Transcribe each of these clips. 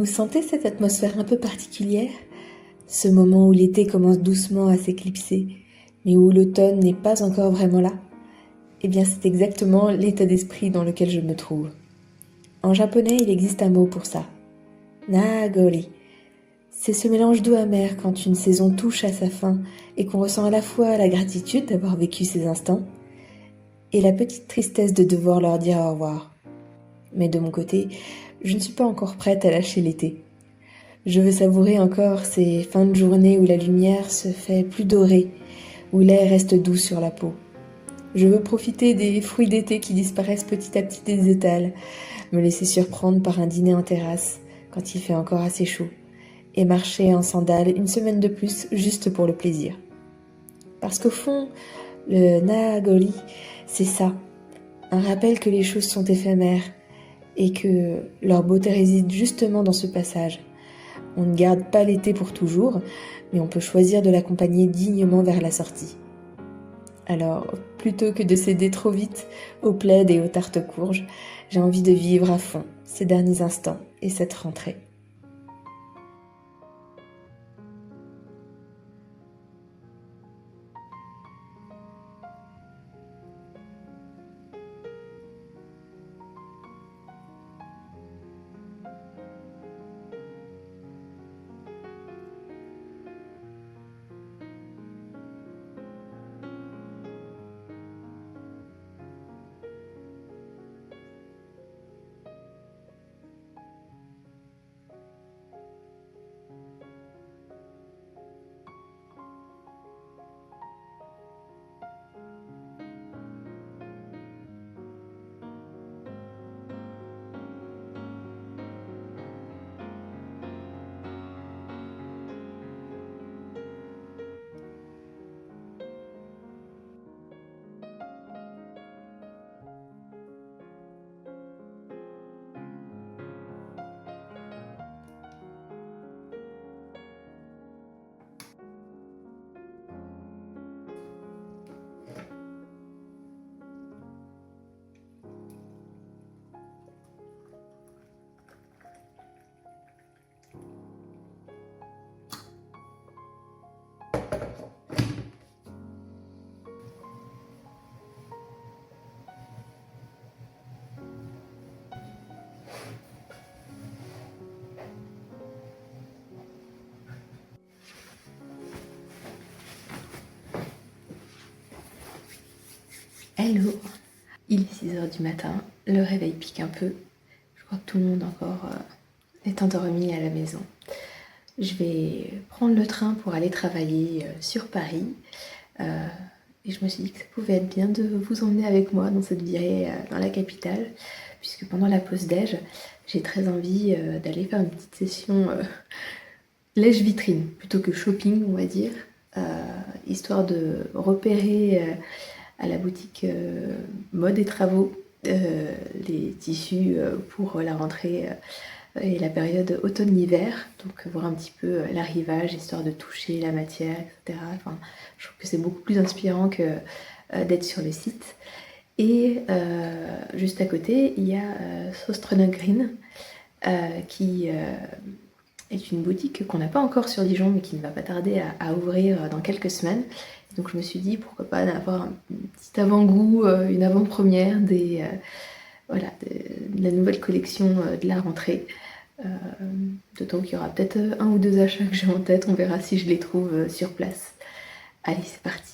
Vous sentez cette atmosphère un peu particulière? Ce moment où l'été commence doucement à s'éclipser, mais où l'automne n'est pas encore vraiment là? Eh bien, c'est exactement l'état d'esprit dans lequel je me trouve. En japonais, il existe un mot pour ça. Nagori. C'est ce mélange doux amer quand une saison touche à sa fin et qu'on ressent à la fois la gratitude d'avoir vécu ces instants et la petite tristesse de devoir leur dire au revoir. Mais de mon côté, je ne suis pas encore prête à lâcher l'été. Je veux savourer encore ces fins de journée où la lumière se fait plus dorée, où l'air reste doux sur la peau. Je veux profiter des fruits d'été qui disparaissent petit à petit des étals, me laisser surprendre par un dîner en terrasse quand il fait encore assez chaud, et marcher en sandales une semaine de plus juste pour le plaisir. Parce qu'au fond, le Nagori, c'est ça, un rappel que les choses sont éphémères et que leur beauté réside justement dans ce passage. On ne garde pas l'été pour toujours, mais on peut choisir de l'accompagner dignement vers la sortie. Alors, plutôt que de céder trop vite aux plaids et aux tartes courges, j'ai envie de vivre à fond ces derniers instants et cette rentrée. Hello, il est 6 h du matin, le réveil pique un peu. Je crois que tout le monde encore est endormi à la maison. Je vais prendre le train pour aller travailler sur Paris. Et je me suis dit que ça pouvait être bien de vous emmener avec moi dans cette virée dans la capitale, puisque pendant la pause déj, j'ai très envie d'aller faire une petite session lèche-vitrine, plutôt que shopping, on va dire, histoire de repérer à la boutique mode et travaux les tissus pour la rentrée et la période automne-hiver, donc voir un petit peu l'arrivage, histoire de toucher la matière, etc. Enfin, je trouve que c'est beaucoup plus inspirant que d'être sur le site. Et juste à côté, il y a Sostrena Green, qui est une boutique qu'on n'a pas encore sur Dijon, mais qui ne va pas tarder à ouvrir dans quelques semaines. Donc je me suis dit, pourquoi pas avoir un petit avant-goût, une avant-première voilà, de la nouvelle collection de la rentrée. D'autant qu'il y aura peut-être un ou deux achats que j'ai en tête, on verra si je les trouve sur place. Allez, c'est parti.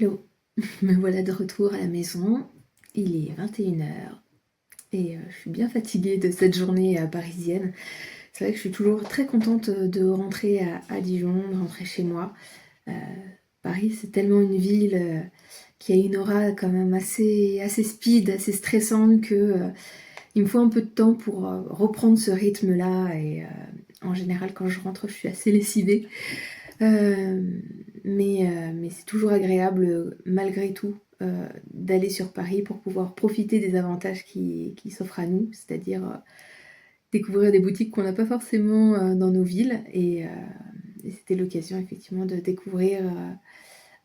Hello, me voilà de retour à la maison, il est 21h et je suis bien fatiguée de cette journée parisienne. C'est vrai que je suis toujours très contente de rentrer à Dijon, de rentrer chez moi. Euh, Paris, c'est tellement une ville qui a une aura quand même assez speed, assez stressante que il me faut un peu de temps pour reprendre ce rythme-là et en général quand je rentre je suis assez lessivée. Mais c'est toujours agréable, malgré tout, d'aller sur Paris pour pouvoir profiter des avantages qui s'offrent à nous, c'est-à-dire découvrir des boutiques qu'on n'a pas forcément dans nos villes. Et c'était l'occasion effectivement de découvrir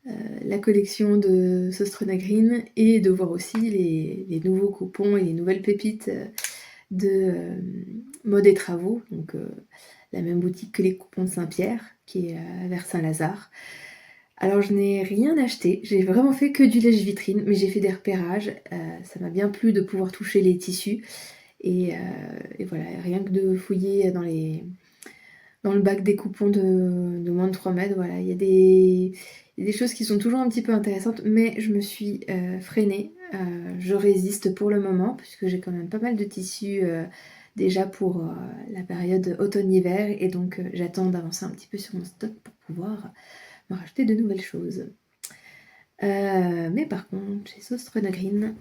la collection de Sostrona Green et de voir aussi les nouveaux coupons et les nouvelles pépites de Mode et Travaux, donc la même boutique que les coupons de Saint-Pierre, qui est vers Saint-Lazare. Alors je n'ai rien acheté, j'ai vraiment fait que du lèche-vitrine, mais j'ai fait des repérages, ça m'a bien plu de pouvoir toucher les tissus, et voilà, rien que de fouiller dans le bac des coupons de moins de 3 mètres, voilà, il y a des choses qui sont toujours un petit peu intéressantes, mais je me suis freinée, je résiste pour le moment, puisque j'ai quand même pas mal de tissus déjà pour la période automne-hiver, et donc j'attends d'avancer un petit peu sur mon stock pour pouvoir me racheter de nouvelles choses. Mais par contre, chez Sostrona Green,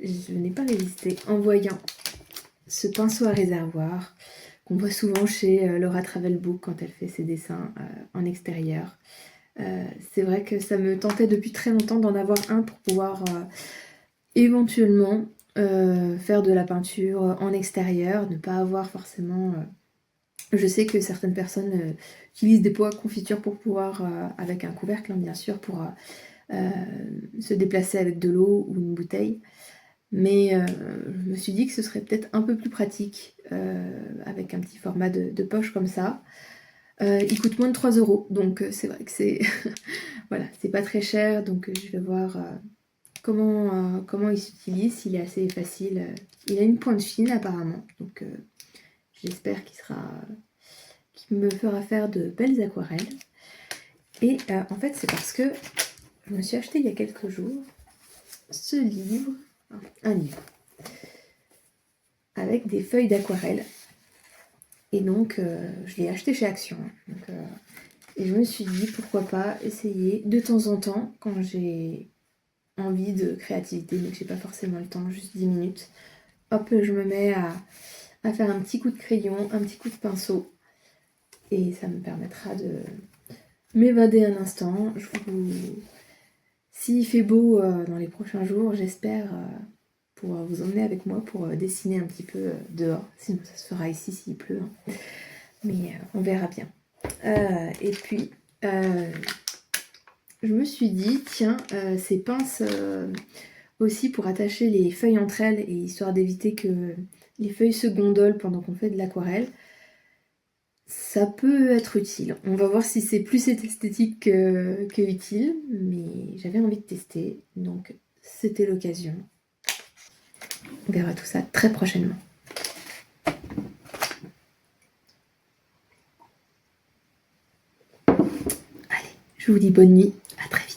je n'ai pas résisté en voyant ce pinceau à réservoir qu'on voit souvent chez Laura Travelbook quand elle fait ses dessins en extérieur. C'est vrai que ça me tentait depuis très longtemps d'en avoir un pour pouvoir éventuellement faire de la peinture en extérieur, ne pas avoir forcément... Je sais que certaines personnes utilisent des pots à confiture pour pouvoir, avec un couvercle hein, bien sûr, pour se déplacer avec de l'eau ou une bouteille. Mais je me suis dit que ce serait peut-être un peu plus pratique avec un petit format de poche comme ça. Il coûte moins de 3 €, donc c'est vrai que c'est voilà, c'est pas très cher, donc je vais voir comment il s'utilise, s'il est assez facile. Il a une pointe fine apparemment, donc j'espère qu'il me fera faire de belles aquarelles. Et en fait c'est parce que je me suis acheté il y a quelques jours ce livre, un livre, avec des feuilles d'aquarelle. Et donc, je l'ai acheté chez Action. Donc, et je me suis dit, pourquoi pas essayer de temps en temps, quand j'ai envie de créativité, mais que j'ai pas forcément le temps, juste 10 minutes, hop, je me mets à faire un petit coup de crayon, un petit coup de pinceau. Et ça me permettra de m'évader un instant. S'il fait beau dans les prochains jours, j'espère pouvoir vous emmener avec moi pour dessiner un petit peu dehors. Sinon, ça se fera ici s'il pleut. Hein. Mais on verra bien. Et puis, je me suis dit, tiens, ces pinces aussi pour attacher les feuilles entre elles et histoire d'éviter que les feuilles se gondolent pendant qu'on fait de l'aquarelle, ça peut être utile. On va voir si c'est plus esthétique que utile, mais j'avais envie de tester, donc c'était l'occasion. On verra tout ça très prochainement. Allez, je vous dis bonne nuit, à très vite.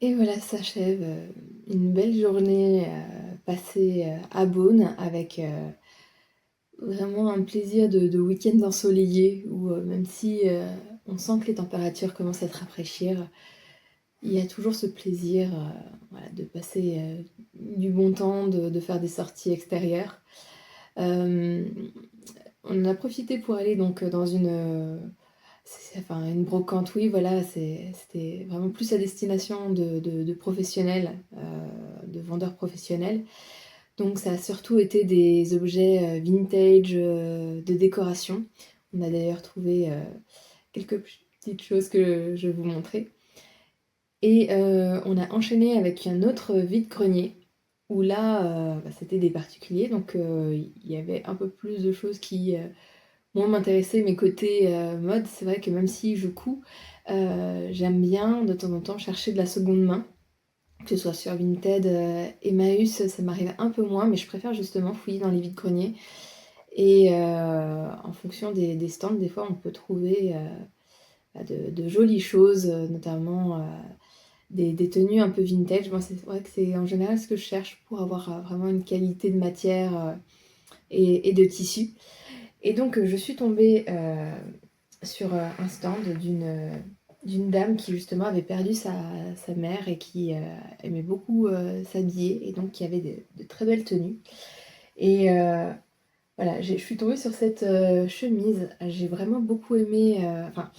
Et voilà s'achève une belle journée passée à Beaune avec vraiment un plaisir de week-end ensoleillé où même si on sent que les températures commencent à se rafraîchir, il y a toujours ce plaisir voilà, de passer du bon temps, de faire des sorties extérieures. Euh, on en a profité pour aller donc dans une brocante, oui, voilà, c'était vraiment plus à destination de professionnels, de vendeurs professionnels. Donc ça a surtout été des objets vintage de décoration. On a d'ailleurs trouvé quelques petites choses que je vais vous montrer. Et on a enchaîné avec un autre vide-grenier où là, c'était des particuliers, donc il y avait un peu plus de choses qui moi m'intéressaient, mais côté mode, c'est vrai que même si je couds, j'aime bien de temps en temps chercher de la seconde main, que ce soit sur Vinted, Emmaüs, ça m'arrive un peu moins, mais je préfère justement fouiller dans les vides-greniers. Et en fonction des stands, des fois, on peut trouver de jolies choses, notamment des tenues un peu vintage. Moi, c'est vrai que c'est en général ce que je cherche pour avoir vraiment une qualité de matière et de tissu. Et donc, je suis tombée sur un stand d'une dame qui justement avait perdu sa mère et qui aimait beaucoup s'habiller et donc qui avait de très belles tenues. Et voilà, je suis tombée sur cette chemise. J'ai vraiment beaucoup aimé. Enfin,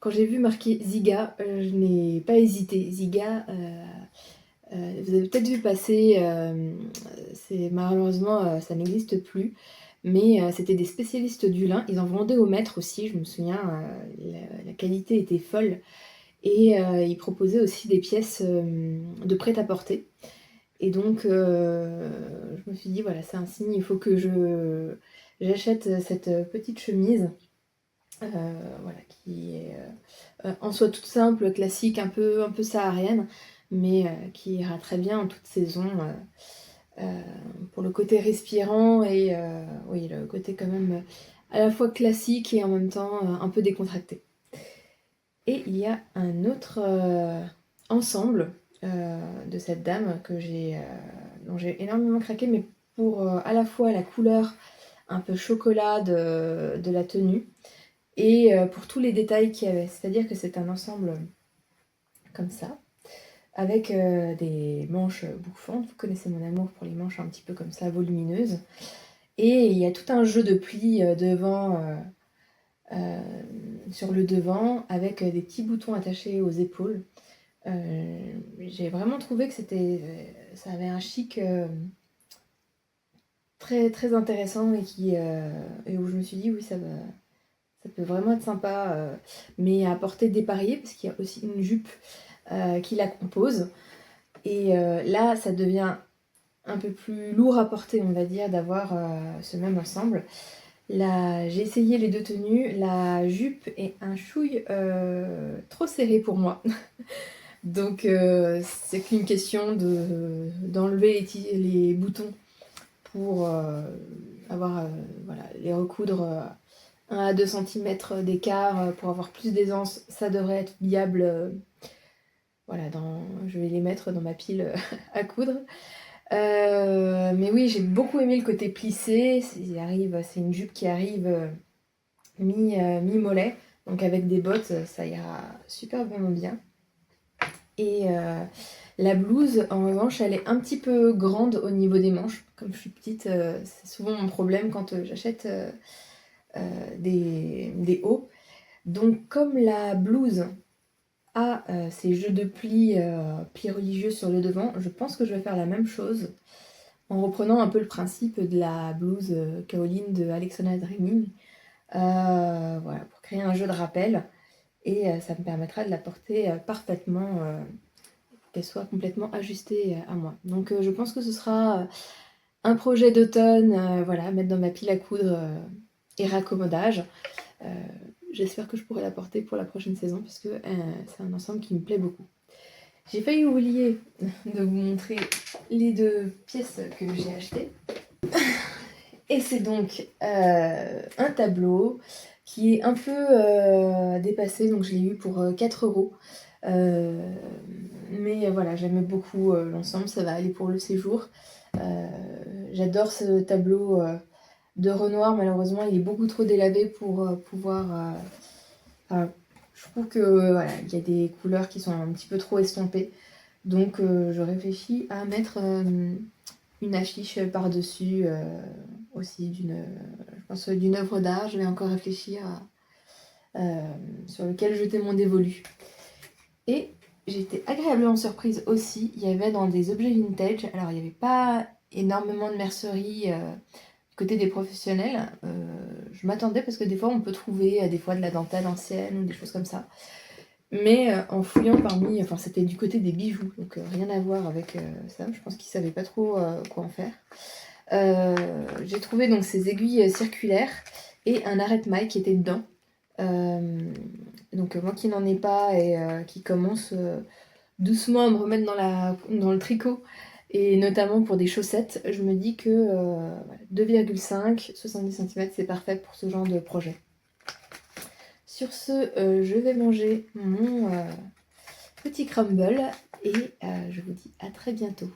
quand j'ai vu marqué Ziga, je n'ai pas hésité. Ziga, vous avez peut-être vu passer, malheureusement ça n'existe plus, mais c'était des spécialistes du lin. Ils en vendaient au mètre aussi, je me souviens, la qualité était folle. Et ils proposaient aussi des pièces de prêt-à-porter. Et donc je me suis dit, voilà, c'est un signe, il faut que j'achète cette petite chemise. Voilà, qui est en soi toute simple, classique, un peu saharienne, mais qui ira très bien en toute saison pour le côté respirant et oui, le côté quand même à la fois classique et en même temps un peu décontracté. Et il y a un autre ensemble de cette dame dont j'ai énormément craqué, mais pour à la fois la couleur un peu chocolat de la tenue, et pour tous les détails qu'il y avait. C'est-à-dire que c'est un ensemble comme ça, avec des manches bouffantes. Vous connaissez mon amour pour les manches un petit peu comme ça, volumineuses. Et il y a tout un jeu de plis sur le devant, avec des petits boutons attachés aux épaules. J'ai vraiment trouvé que ça avait un chic très, très intéressant et où je me suis dit, oui, ça peut vraiment être sympa, mais à porter dépareillée, parce qu'il y a aussi une jupe qui la compose. Et là, ça devient un peu plus lourd à porter, on va dire, d'avoir ce même ensemble. J'ai essayé les deux tenues. La jupe est un chouille trop serrée pour moi. Donc c'est qu'une question d'enlever les boutons pour voilà, les recoudre 1 à 2 cm d'écart pour avoir plus d'aisance. Ça devrait être viable. Voilà, je vais les mettre dans ma pile à coudre. Mais oui, j'ai beaucoup aimé le côté plissé. C'est une jupe qui arrive mi-mollet. Donc avec des bottes, ça ira super bien. Et la blouse, en revanche, elle est un petit peu grande au niveau des manches. Comme je suis petite, c'est souvent mon problème quand j'achète des hauts. Donc comme la blouse a ces jeux de plis religieux sur le devant, je pense que je vais faire la même chose en reprenant un peu le principe de la blouse Kaolin de Alexandra Dreaming. Voilà, pour créer un jeu de rappel. Et ça me permettra de la porter parfaitement, qu'elle soit complètement ajustée à moi. Donc je pense que ce sera un projet d'automne, voilà, à mettre dans ma pile à coudre et raccommodage. J'espère que je pourrai la porter pour la prochaine saison parce que c'est un ensemble qui me plaît beaucoup. J'ai failli oublier de vous montrer les deux pièces que j'ai achetées. Et c'est donc un tableau qui est un peu dépassé, donc je l'ai eu pour 4 €. Mais voilà, j'aime beaucoup l'ensemble, ça va aller pour le séjour. J'adore ce tableau de Renoir, malheureusement il est beaucoup trop délavé pour pouvoir... je trouve que voilà, il y a des couleurs qui sont un petit peu trop estompées. Donc je réfléchis à mettre une affiche par-dessus aussi je pense d'une œuvre d'art. Je vais encore réfléchir sur lequel jeter mon dévolu. Et j'ai été agréablement surprise aussi, il y avait dans des objets vintage, alors il n'y avait pas énormément de mercerie du côté des professionnels, je m'attendais parce que des fois on peut trouver des fois de la dentelle ancienne ou des choses comme ça. Mais en fouillant parmi, enfin c'était du côté des bijoux, donc rien à voir avec ça, je pense qu'ils savaient pas trop quoi en faire. J'ai trouvé donc ces aiguilles circulaires et un arrête-maille qui était dedans. Donc moi qui n'en ai pas et qui commence doucement à me remettre dans le tricot, et notamment pour des chaussettes, je me dis que 2,5, 70 cm c'est parfait pour ce genre de projet. Sur ce, je vais manger mon petit crumble et je vous dis à très bientôt.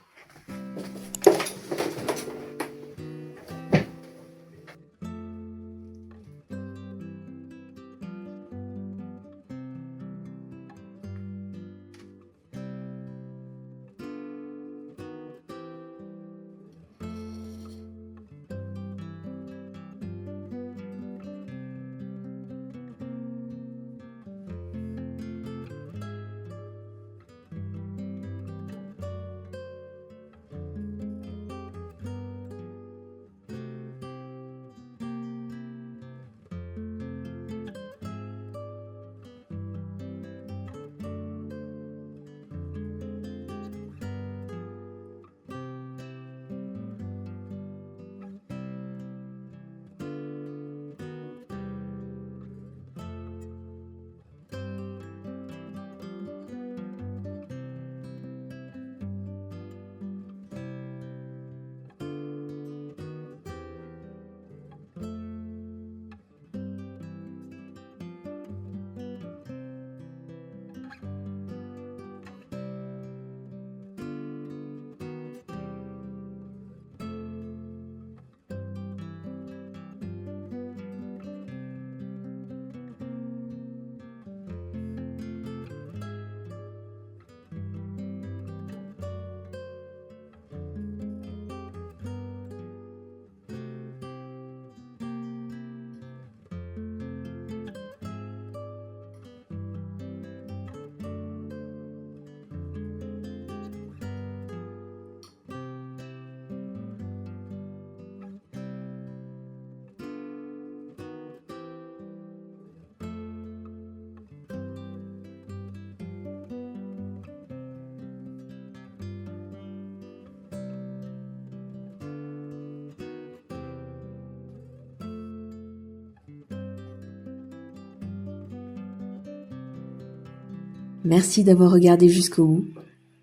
Merci d'avoir regardé jusqu'au bout.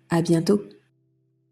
À bientôt.